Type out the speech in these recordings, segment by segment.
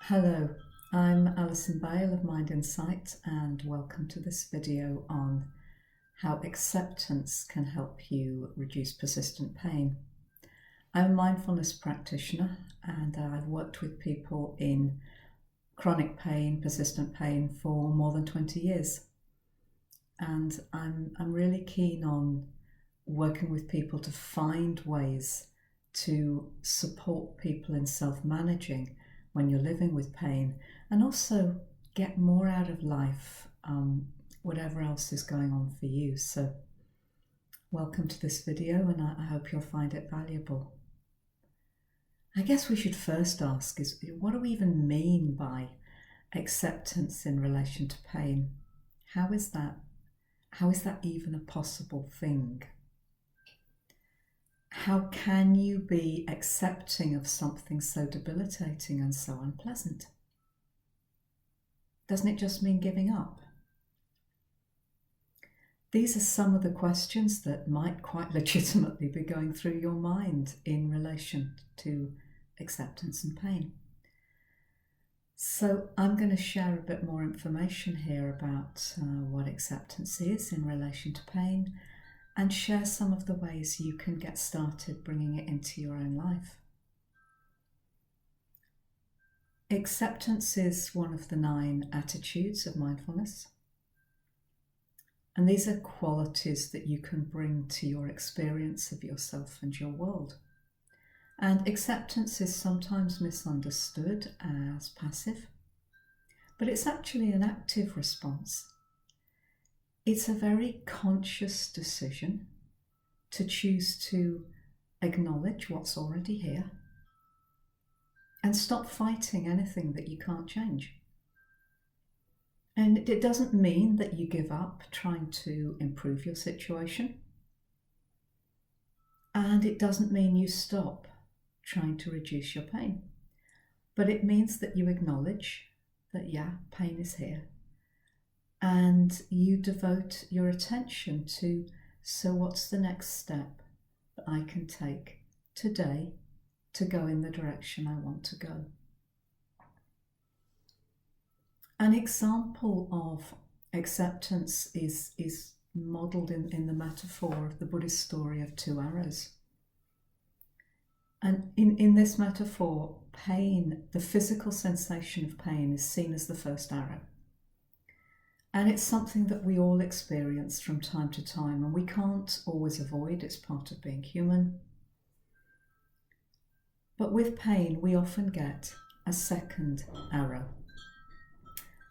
Hello, I'm Alison Bale of Mind Insight, and welcome to this video on how acceptance can help you reduce persistent pain. I'm a mindfulness practitioner and I've worked with people in chronic pain, persistent pain for more than 20 years. And I'm really keen on working with people to find ways to support people in self-managing when you're living with pain, and also get more out of life, whatever else is going on for you. So welcome to this video, and I hope you'll find it valuable. I guess we should first ask is, what do we even mean by acceptance in relation to pain? How is that even a possible thing? How can you be accepting of something so debilitating and so unpleasant? Doesn't it just mean giving up? These are some of the questions that might quite legitimately be going through your mind in relation to acceptance and pain. So I'm going to share a bit more information here about what acceptance is in relation to pain, and share some of the ways you can get started bringing it into your own life. Acceptance is one of the 9 attitudes of mindfulness. And these are qualities that you can bring to your experience of yourself and your world. And acceptance is sometimes misunderstood as passive, but it's actually an active response. It's a very conscious decision to choose to acknowledge what's already here and stop fighting anything that you can't change. And it doesn't mean that you give up trying to improve your situation. And it doesn't mean you stop trying to reduce your pain. But it means that you acknowledge that, pain is here. And you devote your attention to, so what's the next step that I can take today to go in the direction I want to go? An example of acceptance is modelled in the metaphor of the Buddhist story of 2 arrows. And in this metaphor, pain, the physical sensation of pain, is seen as the first arrow. And it's something that we all experience from time to time, and we can't always avoid. It's part of being human. But with pain, we often get a second arrow.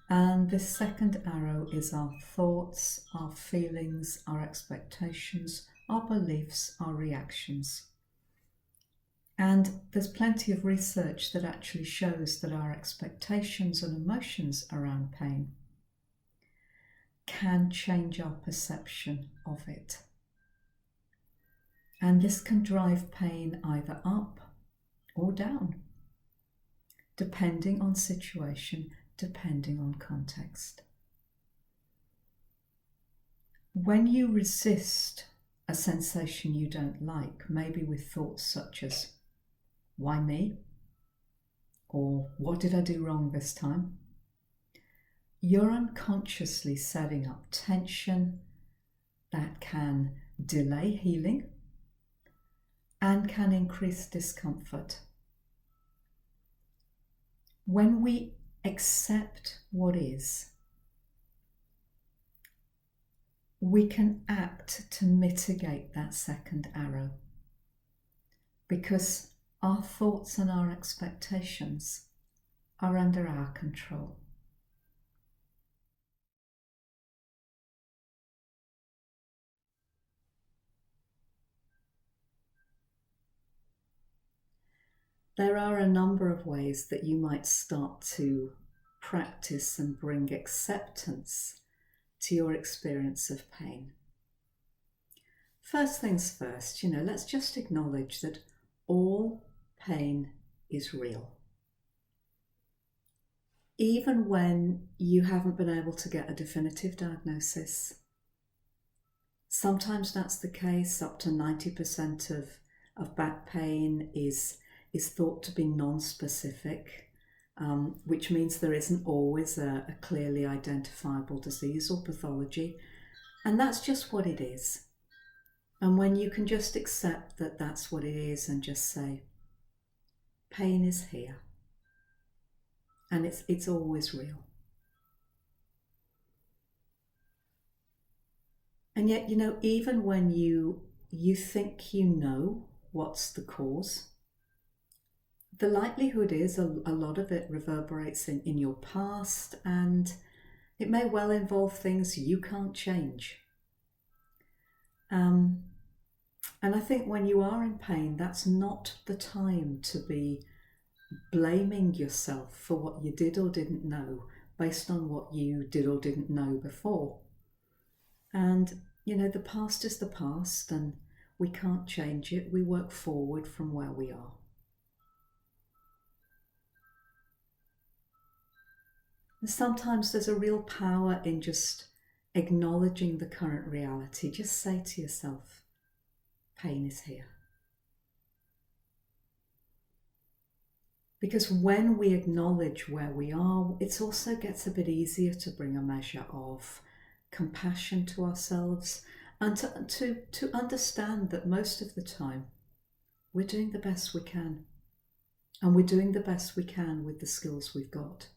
And this second arrow is our thoughts, our feelings, our expectations, our beliefs, our reactions. And there's plenty of research that actually shows that our expectations and emotions around pain can change our perception of it. And this can drive pain either up or down, depending on situation, depending on context. When you resist a sensation you don't like, maybe with thoughts such as, why me? Or what did I do wrong this time? You're unconsciously setting up tension that can delay healing and can increase discomfort. When we accept what is, we can act to mitigate that second arrow, because our thoughts and our expectations are under our control. There are a number of ways that you might start to practice and bring acceptance to your experience of pain. First things first, let's just acknowledge that all pain is real. Even when you haven't been able to get a definitive diagnosis, sometimes that's the case. Up to 90% of back pain is thought to be non-specific which means there isn't always a clearly identifiable disease or pathology. And that's just what it is. And when you can just accept that that's what it is and just say, pain is here. And it's always real. And yet, even when you think you know what's the cause, the likelihood is a lot of it reverberates in your past, and it may well involve things you can't change. And I think when you are in pain, that's not the time to be blaming yourself for what you did or didn't know based on what you did or didn't know before. And, the past is the past and we can't change it. We work forward from where we are. And sometimes there's a real power in just acknowledging the current reality. Just say to yourself, pain is here. Because when we acknowledge where we are, it also gets a bit easier to bring a measure of compassion to ourselves and to understand that most of the time we're doing the best we can. And we're doing the best we can with the skills we've got.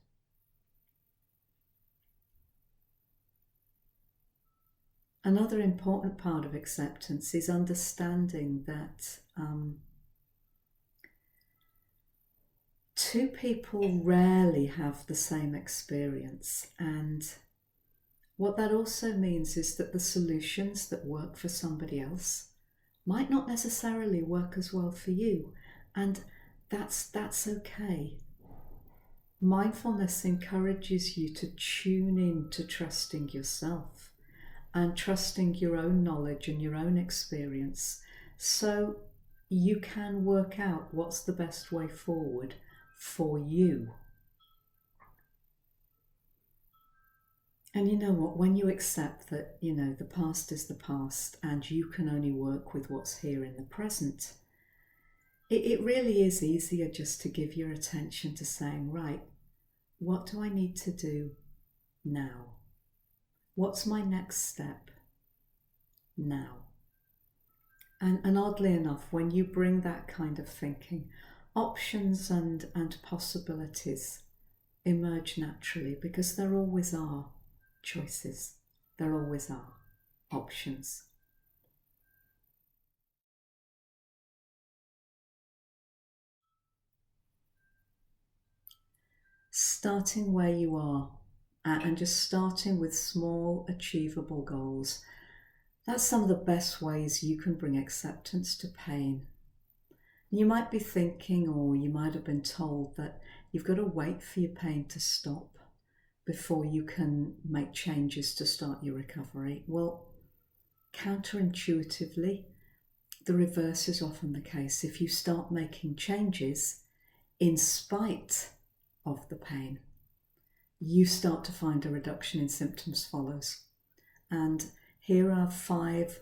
Another important part of acceptance is understanding that two people rarely have the same experience, and what that also means is that the solutions that work for somebody else might not necessarily work as well for you, and that's okay. Mindfulness encourages you to tune in to trusting yourself and trusting your own knowledge and your own experience, so you can work out what's the best way forward for you. And you know what, when you accept that, the past is the past and you can only work with what's here in the present, it really is easier just to give your attention to saying, right, what do I need to do now? What's my next step now? And oddly enough, when you bring that kind of thinking, options and possibilities emerge naturally, because there always are choices. There always are options. Starting where you are and just starting with small, achievable goals. That's some of the best ways you can bring acceptance to pain. You might be thinking, or you might have been told, that you've got to wait for your pain to stop before you can make changes to start your recovery. Well, counterintuitively, the reverse is often the case. If you start making changes in spite of the pain, you start to find a reduction in symptoms follows. And here are five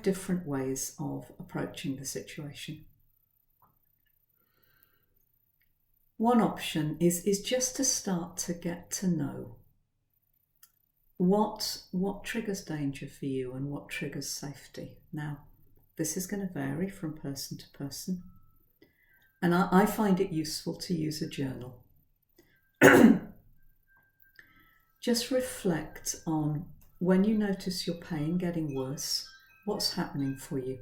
different ways of approaching the situation. One option is just to start to get to know what triggers danger for you and what triggers safety. Now, this is going to vary from person to person, and I find it useful to use a journal. Just reflect on when you notice your pain getting worse, what's happening for you?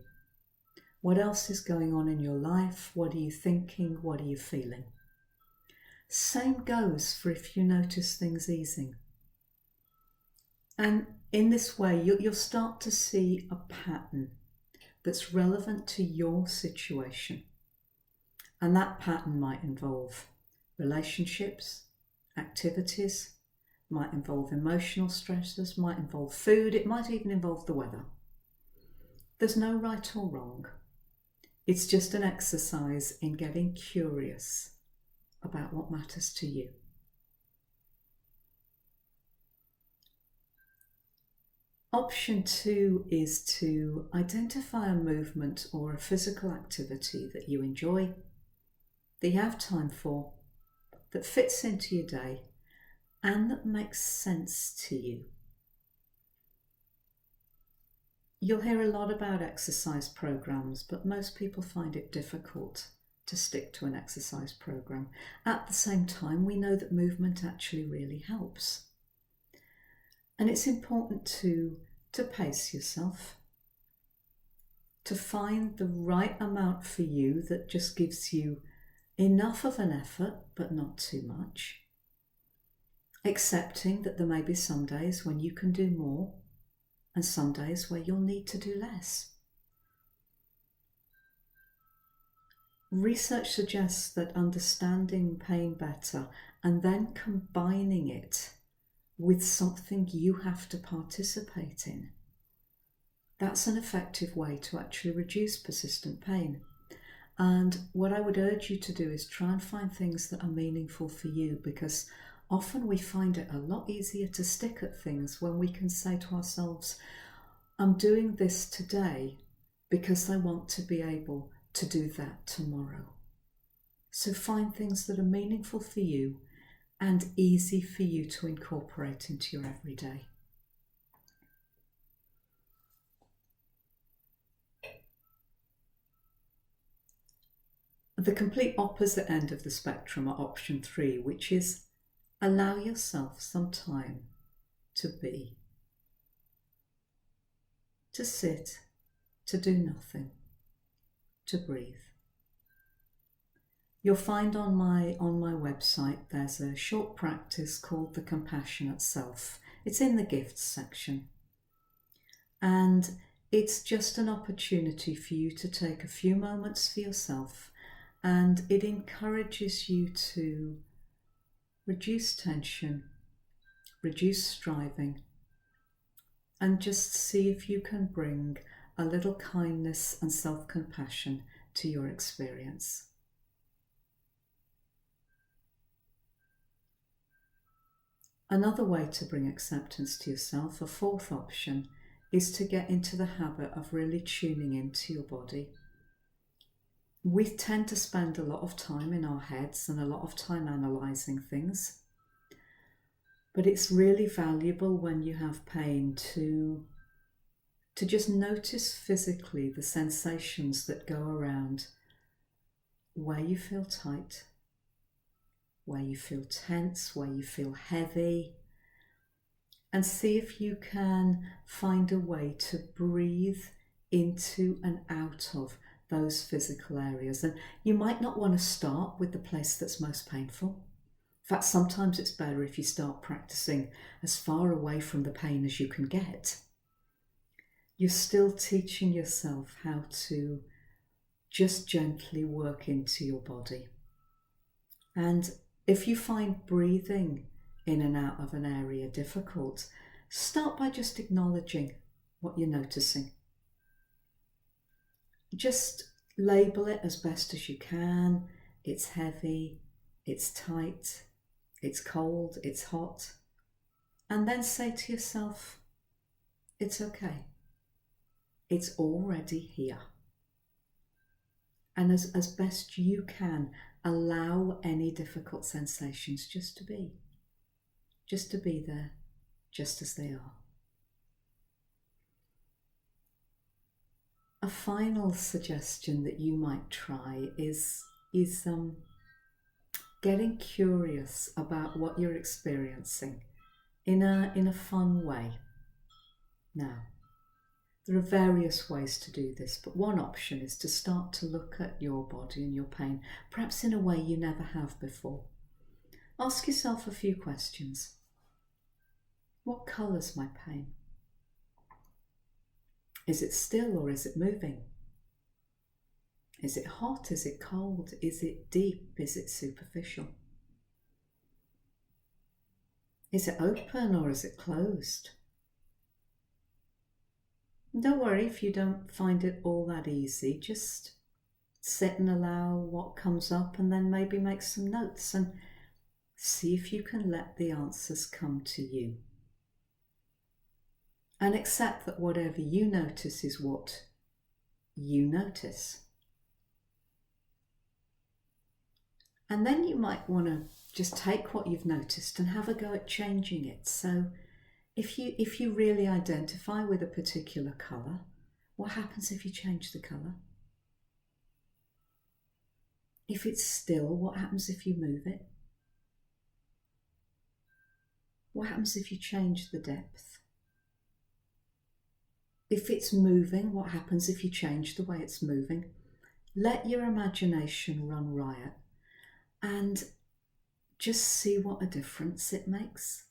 What else is going on in your life? What are you thinking? What are you feeling? Same goes for if you notice things easing. And in this way, you'll start to see a pattern that's relevant to your situation. And that pattern might involve relationships, activities, might involve emotional stresses, might involve food, it might even involve the weather. There's no right or wrong. It's just an exercise in getting curious about what matters to you. Option 2 is to identify a movement or a physical activity that you enjoy, that you have time for, that fits into your day and that makes sense to you. You'll hear a lot about exercise programs, but most people find it difficult to stick to an exercise program. At the same time, we know that movement actually really helps. And it's important to pace yourself, to find the right amount for you that just gives you enough of an effort, but not too much. Accepting that there may be some days when you can do more and some days where you'll need to do less. Research suggests that understanding pain better and then combining it with something you have to participate in, that's an effective way to actually reduce persistent pain. And what I would urge you to do is try and find things that are meaningful for you, because often we find it a lot easier to stick at things when we can say to ourselves, I'm doing this today because I want to be able to do that tomorrow. So find things that are meaningful for you and easy for you to incorporate into your everyday. The complete opposite end of the spectrum are option 3, which is allow yourself some time to be, to sit, to do nothing, to breathe. You'll find on my website there's a short practice called the Compassionate Self. It's in the gifts section. And it's just an opportunity for you to take a few moments for yourself, and it encourages you to reduce tension, reduce striving, and just see if you can bring a little kindness and self-compassion to your experience. Another way to bring acceptance to yourself, a fourth option, is to get into the habit of really tuning into your body. We tend to spend a lot of time in our heads and a lot of time analysing things. But it's really valuable when you have pain to just notice physically the sensations that go around where you feel tight, where you feel tense, where you feel heavy, and see if you can find a way to breathe into and out of those physical areas. And you might not want to start with the place that's most painful. In fact, sometimes it's better if you start practicing as far away from the pain as you can get. You're still teaching yourself how to just gently work into your body. And if you find breathing in and out of an area difficult, start by just acknowledging what you're noticing. Just label it as best as you can. It's heavy, it's tight, it's cold, it's hot. And then say to yourself, it's okay. It's already here. And as best you can, allow any difficult sensations just to be there, just as they are. A final suggestion that you might try is getting curious about what you're experiencing in a fun way. Now, there are various ways to do this, but one option is to start to look at your body and your pain, perhaps in a way you never have before. Ask yourself a few questions. What colours my pain? Is it still or is it moving? Is it hot? Is it cold? Is it deep? Is it superficial? Is it open or is it closed? Don't worry if you don't find it all that easy. Just sit and allow what comes up, and then maybe make some notes and see if you can let the answers come to you. And accept that whatever you notice is what you notice. And then you might want to just take what you've noticed and have a go at changing it. So if you really identify with a particular colour, what happens if you change the colour? If it's still, what happens if you move it? What happens if you change the depth? If it's moving, what happens if you change the way it's moving? Let your imagination run riot and just see what a difference it makes.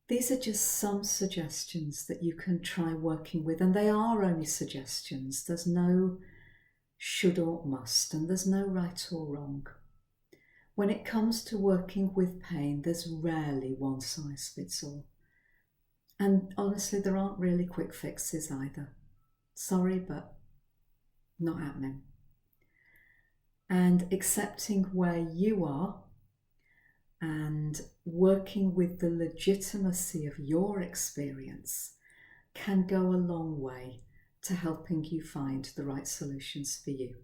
These are just some suggestions that you can try working with, and they are only suggestions. There's no should or must, and there's no right or wrong. When it comes to working with pain, there's rarely one size fits all. And honestly, there aren't really quick fixes either. Sorry, but not happening. And accepting where you are and working with the legitimacy of your experience can go a long way to helping you find the right solutions for you.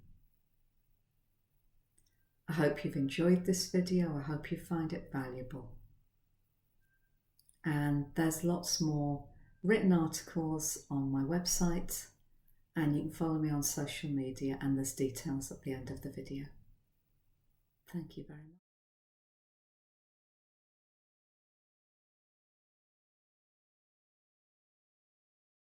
I hope you've enjoyed this video. I hope you find it valuable. And there's lots more written articles on my website, and you can follow me on social media, and there's details at the end of the video. Thank you very much.